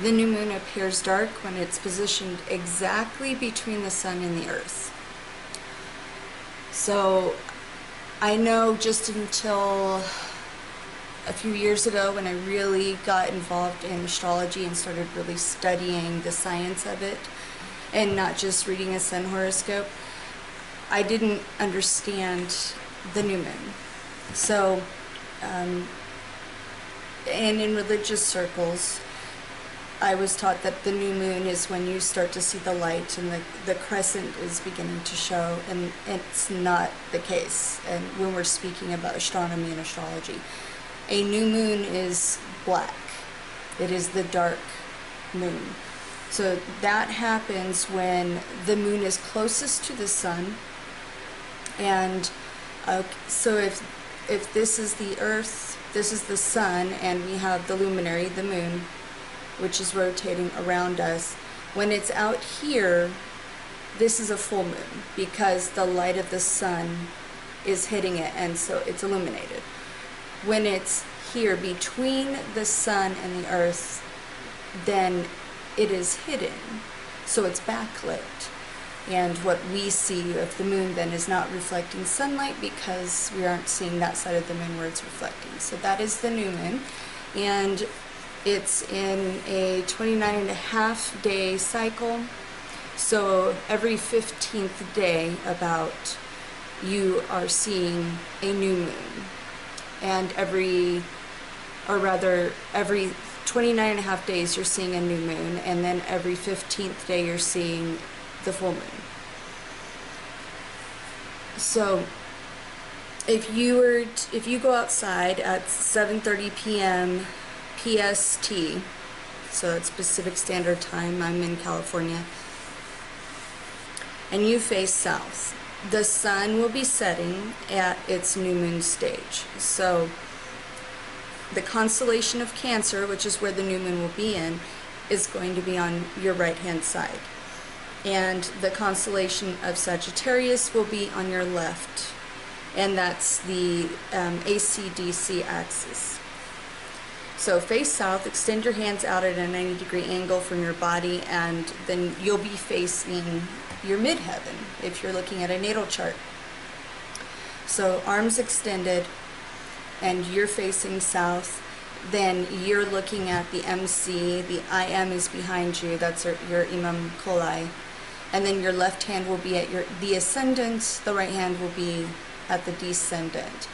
The new moon appears dark when it's positioned exactly between the sun and the earth. So I know just until a few years ago when I really got involved in astrology and started really studying the science of it and not just reading a sun horoscope, I didn't understand the new moon. So, and in religious circles, I was taught that the new moon is when you start to see the light and the crescent is beginning to show, and it's not the case. And when we're speaking about astronomy and astrology, a new moon is black. It is the dark moon. So that happens when the moon is closest to the sun. And so if this is the earth, this is the sun, and we have the luminary, the moon, which is rotating around us. When it's out here, this is a full moon because the light of the sun is hitting it, and so it's illuminated. When it's here between the sun and the earth, then it is hidden, so it's backlit. And what we see of the moon then is not reflecting sunlight because we aren't seeing that side of the moon where it's reflecting. So that is the new moon, and it's in a 29.5 day cycle. So every 15th day about, you are seeing a new moon. And every 29.5 days you're seeing a new moon, and then every 15th day you're seeing the full moon. So if you go outside at 7:30 p.m. PST, so it's Pacific Standard Time, I'm in California, and you face south, the sun will be setting at its new moon stage. So the constellation of Cancer, which is where the new moon will be in, is going to be on your right hand side, and the constellation of Sagittarius will be on your left, and that's the AC/DC axis. So face south, extend your hands out at a 90-degree angle from your body, and then you'll be facing your midheaven if you're looking at a natal chart. So arms extended, and you're facing south. Then you're looking at the MC, the IM is behind you, that's your Imam Kolai. And then your left hand will be at the ascendant, the right hand will be at the descendant.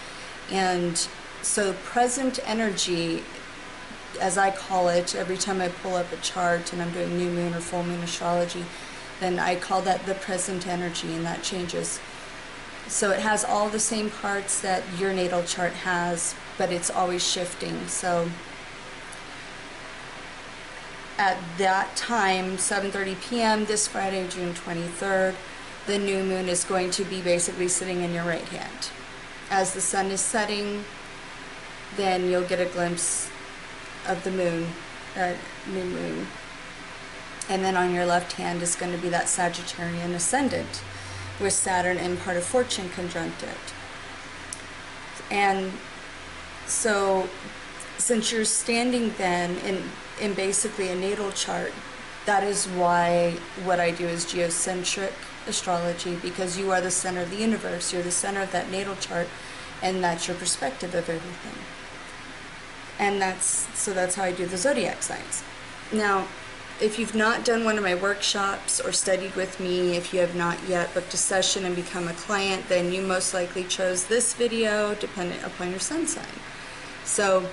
And so present energy, as I call it, every time I pull up a chart and I'm doing new moon or full moon astrology, then I call that the present energy, and that changes. So it has all the same parts that your natal chart has, but it's always shifting. So at that time, 7:30 p.m. this Friday, June 23rd, the new moon is going to be basically sitting in your right hand. As the sun is setting, then you'll get a glimpse of the moon, new moon. And then on your left hand is going to be that Sagittarian ascendant with Saturn and part of fortune conjunct it. And so since you're standing then in basically a natal chart, that is why what I do is geocentric astrology, because you are the center of the universe, you're the center of that natal chart, and that's your perspective of everything. And that's how I do the zodiac signs. Now, if you've not done one of my workshops or studied with me, if you have not yet booked a session and become a client, then you most likely chose this video dependent upon your sun sign. So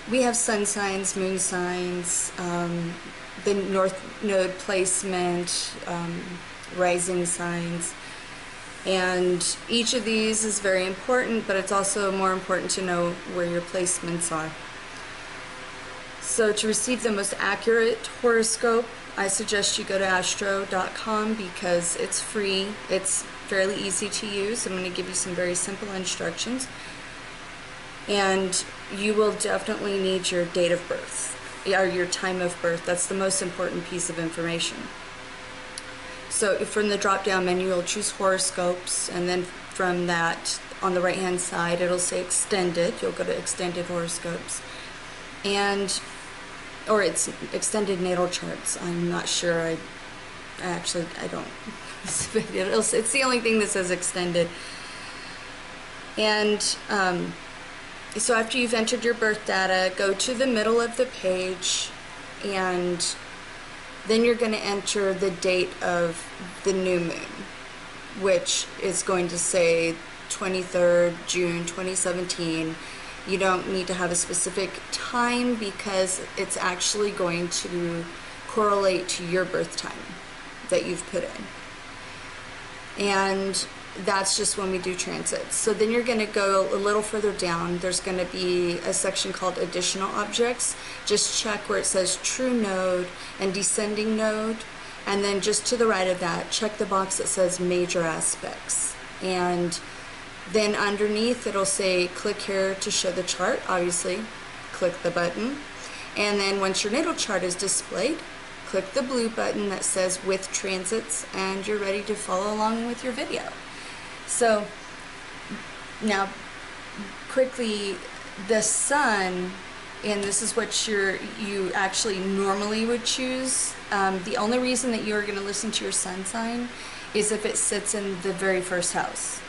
we have sun signs, moon signs, the north node placement, rising signs, and each of these is very important, but it's also more important to know where your placements are. So to receive the most accurate horoscope, I suggest you go to astro.com because it's free, it's fairly easy to use. I'm going to give you some very simple instructions, and you will definitely need your date of birth, or your time of birth. That's the most important piece of information. So from the drop-down menu, you'll choose horoscopes, and then from that, on the right-hand side, it'll say extended. You'll go to extended horoscopes. And or it's extended natal charts. I'm not sure. I don't. It's the only thing that says extended. And so after you've entered your birth data, go to the middle of the page, and then you're going to enter the date of the new moon, which is going to say 23rd June 2017. You don't need to have a specific time because it's actually going to correlate to your birth time that you've put in. And that's just when we do transits. So then you're going to go a little further down. There's going to be a section called additional objects. Just check where it says true node and descending node. And then just to the right of that, check the box that says major aspects. And then underneath it'll say click here to show the chart. Obviously, click the button. And then once your natal chart is displayed, click the blue button that says with transits, and you're ready to follow along with your video. So now quickly, the sun, and this is what you actually normally would choose. The only reason that you're going to listen to your sun sign is if it sits in the very first house.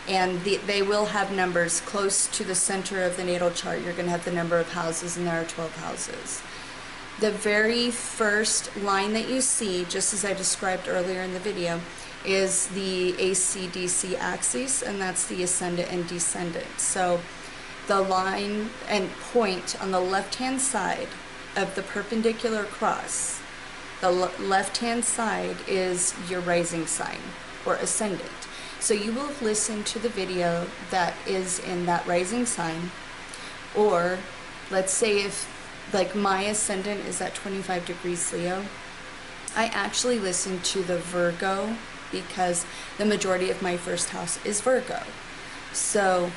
And they will have numbers close to the center of the natal chart. You're going to have the number of houses, and there are 12 houses. The very first line that you see, just as I described earlier in the video, is the AC/DC axis, and that's the ascendant and descendant. So the line and point on the left-hand side of the perpendicular cross, the left-hand side is your rising sign or ascendant. So you will listen to the video that is in that rising sign, or let's say if like my ascendant is at 25 degrees Leo, I actually listen to the Virgo because the majority of my first house is Virgo. So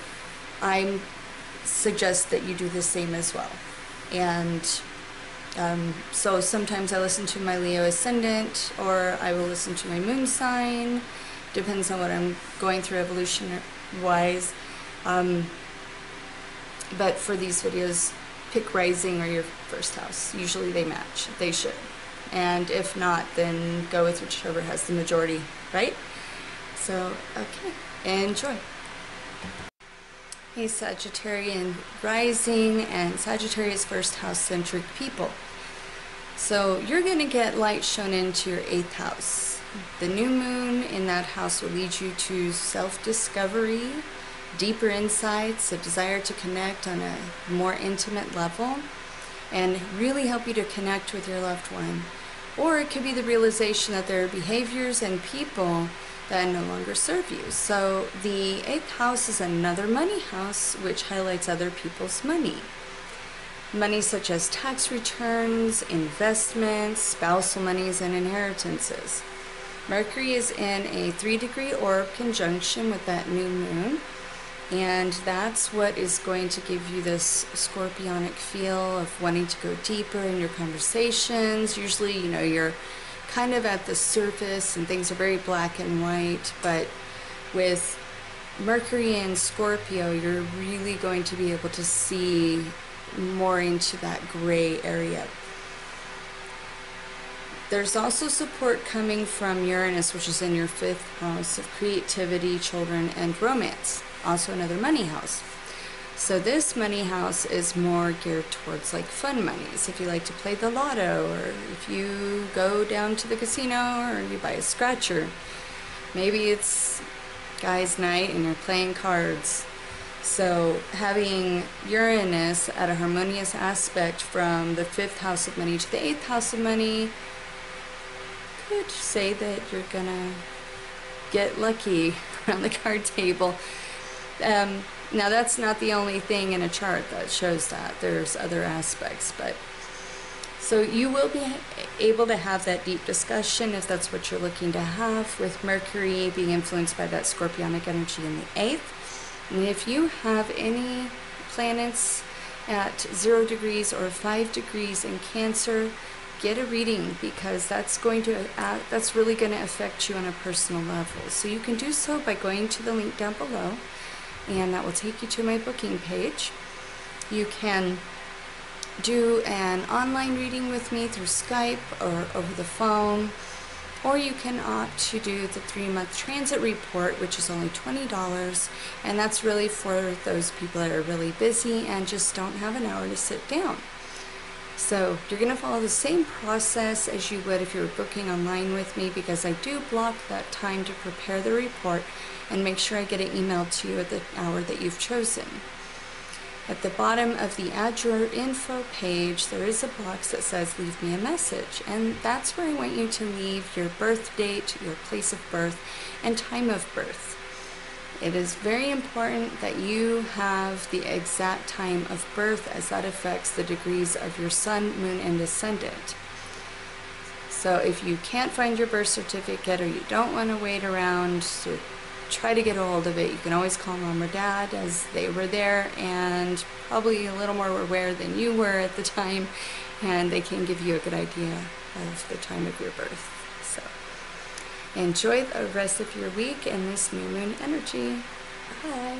I suggest that you do the same as well. And so sometimes I listen to my Leo ascendant, or I will listen to my moon sign. Depends on what I'm going through evolution-wise. But for these videos, pick rising or your first house. Usually they match. They should. And if not, then go with whichever has the majority, right? So, okay, enjoy. Hey, Sagittarian rising and Sagittarius first house centric people. So you're going to get light shown into your 8th house. The new moon in that house will lead you to self-discovery, deeper insights, a desire to connect on a more intimate level, and really help you to connect with your loved one. Or it could be the realization that there are behaviors and people that no longer serve you. So the 8th house is another money house, which highlights other people's money. Money such as tax returns, investments, spousal monies, and inheritances. Mercury is in a 3-degree orb conjunction with that new moon, and that's what is going to give you this scorpionic feel of wanting to go deeper in your conversations. Usually, you know, you're kind of at the surface and things are very black and white, but with Mercury and Scorpio, you're really going to be able to see more into that gray area. There's also support coming from Uranus, which is in your 5th house of creativity, children, and romance. Also another money house. So this money house is more geared towards like fun monies. If you like to play the lotto, or if you go down to the casino, or you buy a scratcher. Maybe it's guys' night and you're playing cards. So having Uranus at a harmonious aspect from the 5th house of money to the 8th house of money could say that you're gonna get lucky around the card table. Now that's not the only thing in a chart that shows that. There's other aspects, but so you will be able to have that deep discussion if that's what you're looking to have, with Mercury being influenced by that scorpionic energy in the 8th. And if you have any planets at 0 degrees or 5 degrees in Cancer, get a reading, because that's really going to affect you on a personal level. So you can do so by going to the link down below, and that will take you to my booking page. You can do an online reading with me through Skype or over the phone, or you can opt to do the 3-month transit report, which is only $20, and that's really for those people that are really busy and just don't have an hour to sit down. So you're going to follow the same process as you would if you were booking online with me, because I do block that time to prepare the report and make sure I get it emailed to you at the hour that you've chosen. At the bottom of the Add Your Info page, there is a box that says Leave Me a Message, and that's where I want you to leave your birth date, your place of birth, and time of birth. It is very important that you have the exact time of birth, as that affects the degrees of your sun, moon, and ascendant. So if you can't find your birth certificate, or you don't want to wait around to try to get a hold of it, you can always call Mom or Dad, as they were there and probably a little more aware than you were at the time, and they can give you a good idea of the time of your birth. So enjoy the rest of your week and this new moon energy. Bye.